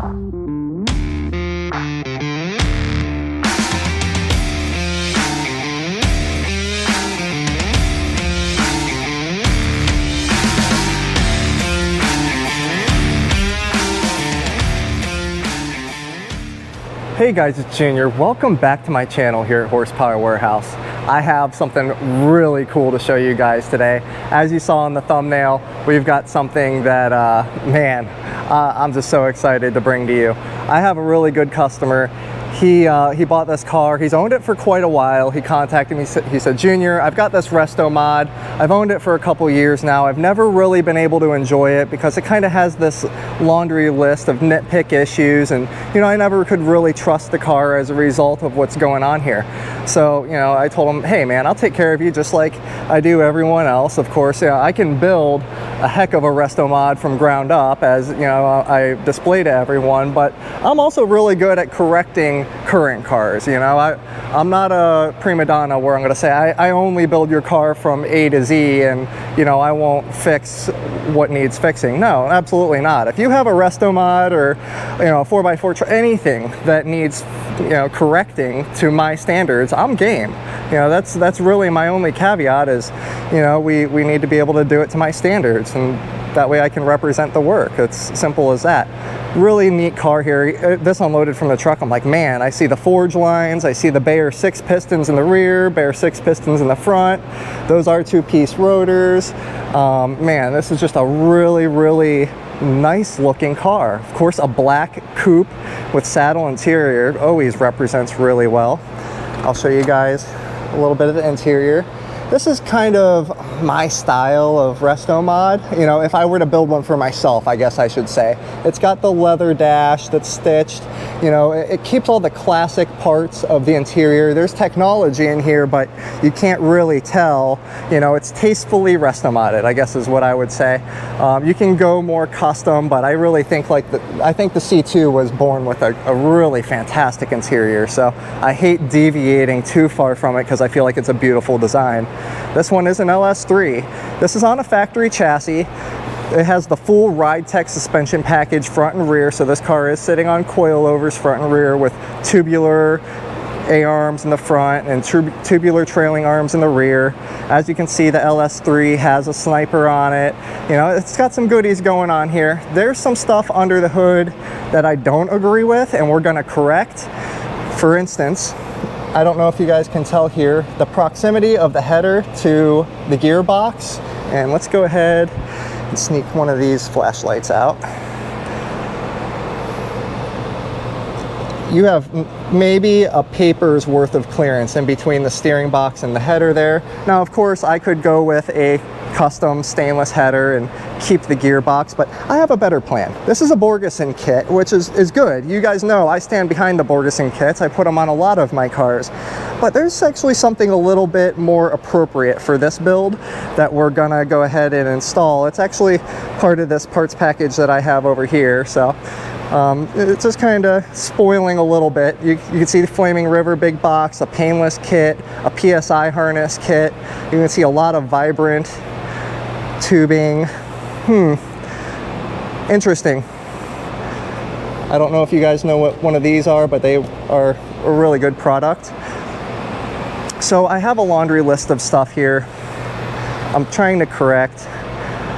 Hey guys, it's Junior. Welcome back to my channel here at Horsepower Warehouse. I have something really cool to show you guys today. As you saw in the thumbnail, we've got something that, I'm just so excited to bring to you. I have a really good customer. He bought this car. He's owned it for quite a while. He contacted me. He said, Junior, I've got this Resto mod. I've owned it for a couple years now. I've never really been able to enjoy it because it kind of has this laundry list of nitpick issues, and I never could really trust the car as a result of what's going on here. So I told him, hey man, I'll take care of you just like I do everyone else. Of course, I can build a heck of a Resto mod from ground up, as I display to everyone, but I'm also really good at correcting current cars. I'm not a prima donna where I'm going to say I only build your car from A to Z and I won't fix what needs fixing. No, absolutely not. If you have a Resto mod or a 4x4 anything that needs correcting to my standards, I'm game. That's really my only caveat is we need to be able to do it to my standards, and that way I can represent the work. It's simple as that. Really neat car here. This unloaded from the truck, I'm like, man, I see the forge lines, I see the Bayer 6 pistons in the rear, Bayer 6 pistons in the front. Those are 2-piece rotors. Man, this is just a really nice looking car. Of course, a black coupe with saddle interior always represents really well. I'll show you guys a little bit of the interior. This is kind of my style of Resto mod. If I were to build one for myself, I guess I should say. It's got the leather dash that's stitched. It keeps all the classic parts of the interior. There's technology in here, but you can't really tell. It's tastefully Resto modded, I guess is what I would say. You can go more custom, but I really think I think the C2 was born with a really fantastic interior. So I hate deviating too far from it because I feel like it's a beautiful design. This one is an LS3. This is on a factory chassis. It has the full RideTech suspension package front and rear, so this car is sitting on coilovers front and rear with tubular A-arms in the front and tubular trailing arms in the rear. As you can see, the LS3 has a sniper on it. It's got some goodies going on here. There's some stuff under the hood that I don't agree with, and we're gonna correct. For instance, I don't know if you guys can tell here, the proximity of the header to the gearbox. And let's go ahead and sneak one of these flashlights out. You have maybe a paper's worth of clearance in between the steering box and the header there. Now, of course, I could go with a custom stainless header and keep the gearbox, but I have a better plan. This is a Borgeson kit, which is good. You guys know I stand behind the Borgeson kits. I put them on a lot of my cars, but there's actually something a little bit more appropriate for this build that we're gonna go ahead and install. It's actually part of this parts package that I have over here, so it's just kind of spoiling a little bit. You can see the Flaming River big box, a painless kit, a PSI harness kit. You can see a lot of vibrant tubing. Interesting. I don't know if you guys know what one of these are, but they are a really good product. So I have a laundry list of stuff here I'm trying to correct.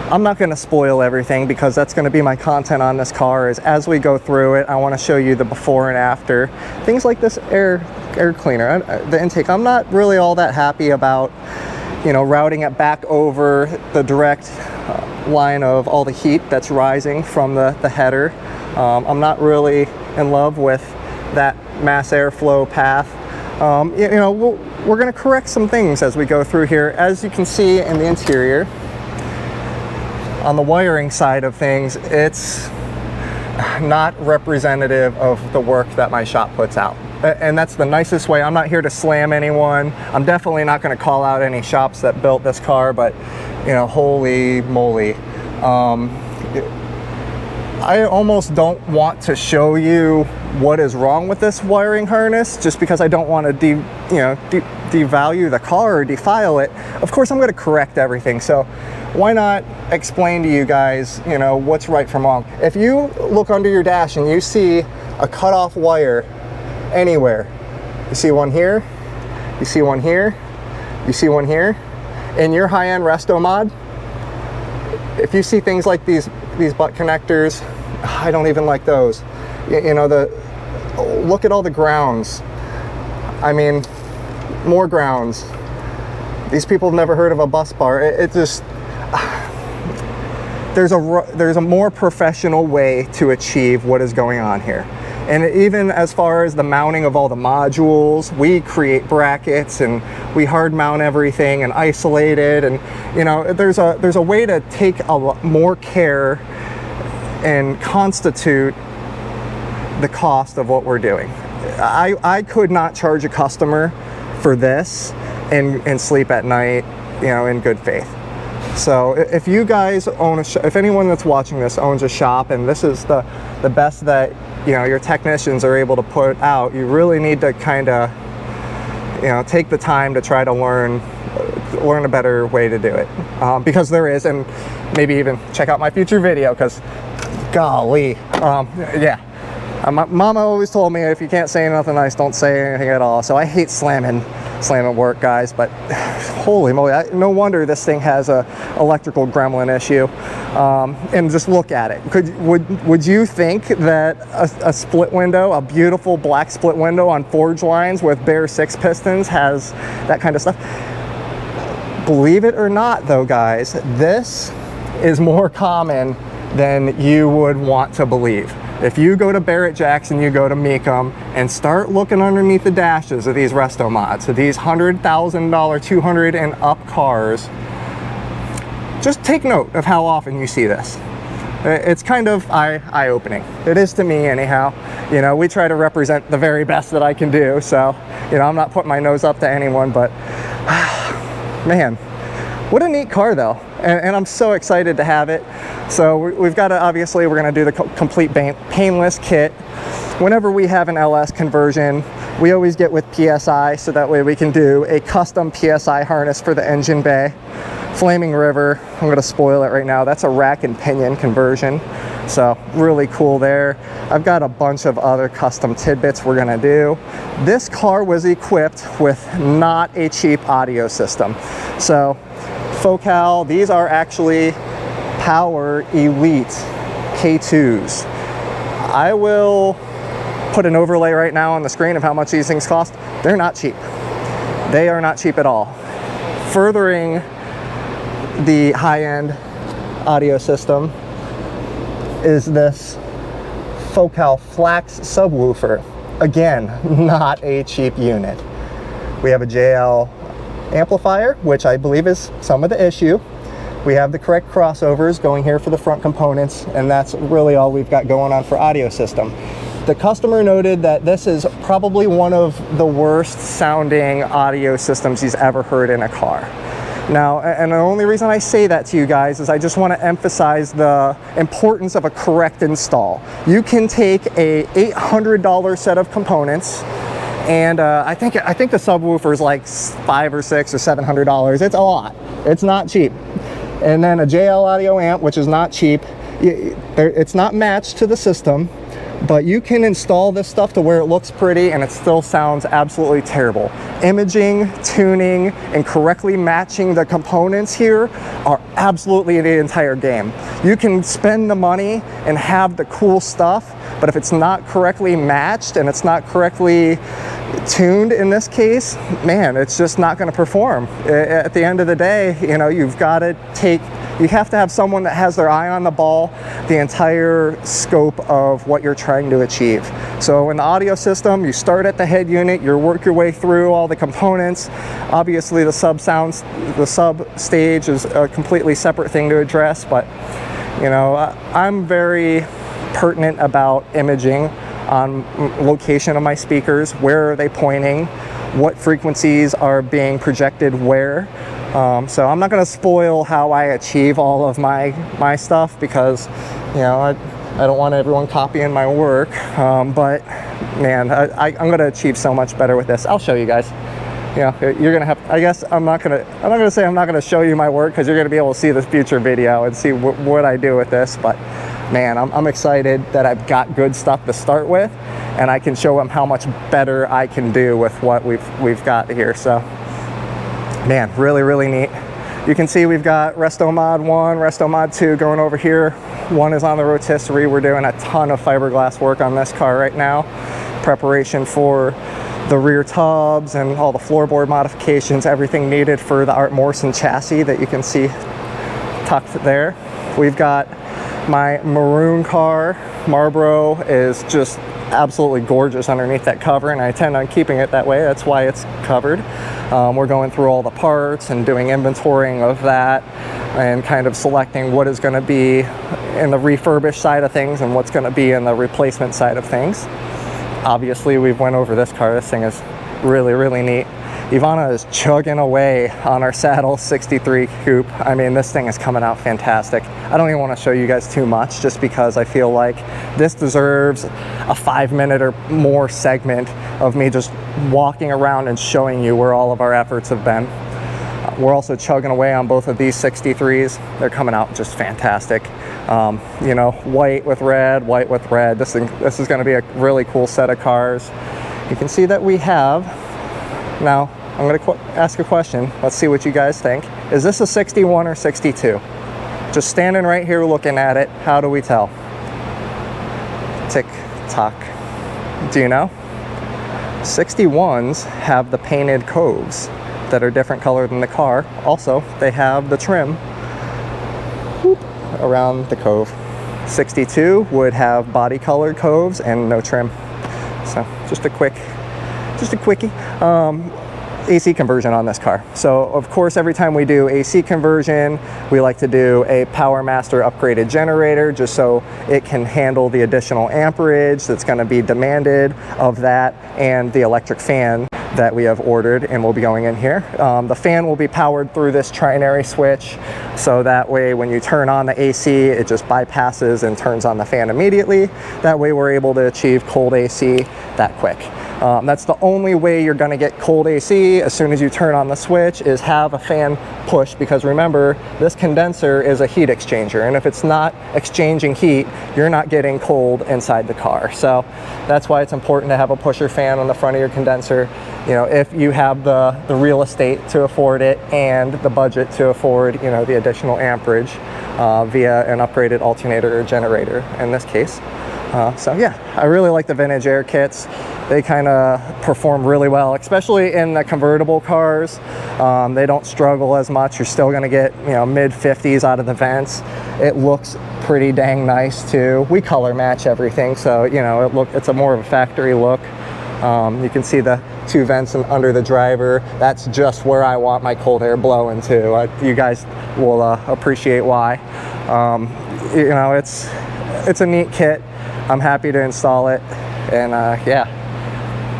I'm not going to spoil everything because that's going to be my content on this car. As we go through it, I want to show you the before and after. Things like this air cleaner, the intake, I'm not really all that happy about routing it back over the direct line of all the heat that's rising from the header. I'm not really in love with that mass airflow path. We're going to correct some things as we go through here. As you can see in the interior, on the wiring side of things, it's not representative of the work that my shop puts out. And that's the nicest way. I'm not here to slam anyone. I'm definitely not going to call out any shops that built this car, but holy moly. I almost don't want to show you what is wrong with this wiring harness just because I don't want to devalue the car or defile it. Of course, I'm going to correct everything. So why not explain to you guys, you know, what's right from wrong. If you look under your dash and you see a cutoff wire anywhere, you see one here, you see one here, you see one here, in your high-end Resto mod, if you see things like these butt connectors, I don't even like those. You know, look at all the grounds. I mean, more grounds. These people have never heard of a bus bar. It just, there's a more professional way to achieve what is going on here. And even as far as the mounting of all the modules, we create brackets and we hard mount everything and isolate it. And you know, there's a way to take a lot more care and constitute the cost of what we're doing. I could not charge a customer for this and sleep at night, you know, in good faith. So if you guys own if anyone that's watching this owns a shop and this is the best that, you know, your technicians are able to put out, you really need to kind of, you know, take the time to try to learn a better way to do it, because there is, and maybe even check out my future video, because golly, yeah. My mama always told me if you can't say nothing nice, don't say anything at all. So I hate slamming work, guys, but holy moly, no wonder this thing has a electrical gremlin issue. And just look at it. Would you think that a split window, a beautiful black split window on forge lines with bare 6 pistons has that kind of stuff? Believe it or not though, guys, this is more common than you would want to believe. If you go to Barrett Jackson, you go to Mecum, and start looking underneath the dashes of these Resto mods, of these $100,000, 200 and up cars, just take note of how often you see this. It's kind of eye-opening. It is to me anyhow. You know, we try to represent the very best that I can do, so, you know, I'm not putting my nose up to anyone, but man, what a neat car though. And I'm so excited to have it. So we've got to, obviously, we're going to do the complete painless kit. Whenever we have an LS conversion, we always get with PSI, so that way we can do a custom PSI harness for the engine bay. Flaming River, I'm going to spoil it right now, that's a rack and pinion conversion. So really cool there. I've got a bunch of other custom tidbits we're going to do. This car was equipped with not a cheap audio system. So Focal, these are actually Power Elite K2s. I will put an overlay right now on the screen of how much these things cost. They're not cheap. They are not cheap at all. Furthering the high-end audio system is this Focal Flax subwoofer. Again, not a cheap unit. We have a JL amplifier, which I believe is some of the issue. We have the correct crossovers going here for the front components, and that's really all we've got going on for audio system. The customer noted that this is probably one of the worst sounding audio systems he's ever heard in a car. Now, and the only reason I say that to you guys is I just want to emphasize the importance of a correct install. You can take a $800 set of components, and I think the subwoofer is like $500 or $600 or $700. It's a lot. It's not cheap. And then a JL audio amp, which is not cheap. It's not matched to the system, but you can install this stuff to where it looks pretty and it still sounds absolutely terrible. Imaging, tuning, and correctly matching the components here are absolutely the entire game. You can spend the money and have the cool stuff, but if it's not correctly matched and it's not correctly tuned in this case, man, it's just not going to perform. At the end of the day, you know, you have to have someone that has their eye on the ball, the entire scope of what you're trying to achieve. So in the audio system, you start at the head unit, you work your way through all the components. Obviously the sub stage is a completely separate thing to address, but you know, I'm very pertinent about imaging on location of my speakers, where are they pointing, what frequencies are being projected where. So I'm not going to spoil how I achieve all of my stuff, because you know, I don't want everyone copying my work, but man, I'm going to achieve so much better with this. I'll show you guys. you know, you're gonna have, I guess I'm not gonna say I'm not gonna show you my work, because you're gonna be able to see this future video and see what I do with this. But man, I'm excited that I've got good stuff to start with, and I can show them how much better I can do with what we've got here. So man, really neat. You can see we've got Resto Mod 1, Resto Mod 2 going over here. One is on the rotisserie. We're doing a ton of fiberglass work on this car right now. Preparation for the rear tubs and all the floorboard modifications, everything needed for the Art Morrison chassis that you can see tucked there. We've got my maroon car. Marlboro is just absolutely gorgeous underneath that cover, and I intend on keeping it that way. That's why it's covered. We're going through all the parts and doing inventorying of that, and kind of selecting what is going to be in the refurbished side of things and what's going to be in the replacement side of things. Obviously, we've went over this car. This thing is really neat. Ivana is chugging away on our Saddle 63 coupe. I mean, this thing is coming out fantastic. I don't even want to show you guys too much, just because I feel like this deserves a 5-minute or more segment of me just walking around and showing you where all of our efforts have been. We're also chugging away on both of these 63s. They're coming out just fantastic. You know, white with red. This is going to be a really cool set of cars. You can see that we have, now I'm going to ask a question. Let's see what you guys think. Is this a 61 or 62? Just standing right here looking at it, how do we tell? Tick tock. Do you know? 61s have the painted coves that are different color than the car. Also, they have the trim around the cove. 62 would have body colored coves and no trim. So just a quickie. AC conversion on this car. So of course, every time we do AC conversion, we like to do a Power Master upgraded generator, just so it can handle the additional amperage that's going to be demanded of that, and the electric fan that we have ordered and will be going in here. The fan will be powered through this trinary switch, so that way when you turn on the AC, it just bypasses and turns on the fan immediately. That way we're able to achieve cold AC that quick. That's the only way you're going to get cold AC as soon as you turn on the switch, is have a fan push, because remember, this condenser is a heat exchanger, and if it's not exchanging heat, you're not getting cold inside the car. So that's why it's important to have a pusher fan on the front of your condenser. You know, if you have the real estate to afford it and the budget to afford, you know, the additional amperage via an upgraded alternator or generator in this case. So yeah, I really like the vintage air kits. They kind of perform really well, especially in the convertible cars. They don't struggle as much. You're still going to get, you know, mid 50s out of the vents. It looks pretty dang nice too. We color match everything, so you know, it's a more of a factory look. You can see the 2 vents under the driver. That's just where I want my cold air blowing to. You guys will appreciate why. You know, it's a neat kit. I'm happy to install it, and yeah,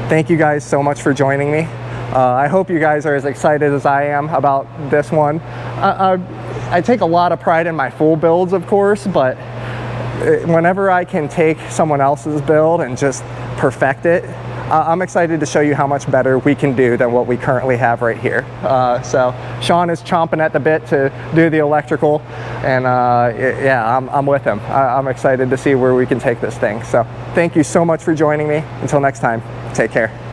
thank you guys so much for joining me. I hope you guys are as excited as I am about this one. I take a lot of pride in my full builds, of course, but whenever I can take someone else's build and just perfect it, I'm excited to show you how much better we can do than what we currently have right here. So Sean is chomping at the bit to do the electrical, and yeah, I'm with him. I'm excited to see where we can take this thing. So thank you so much for joining me. Until next time, take care.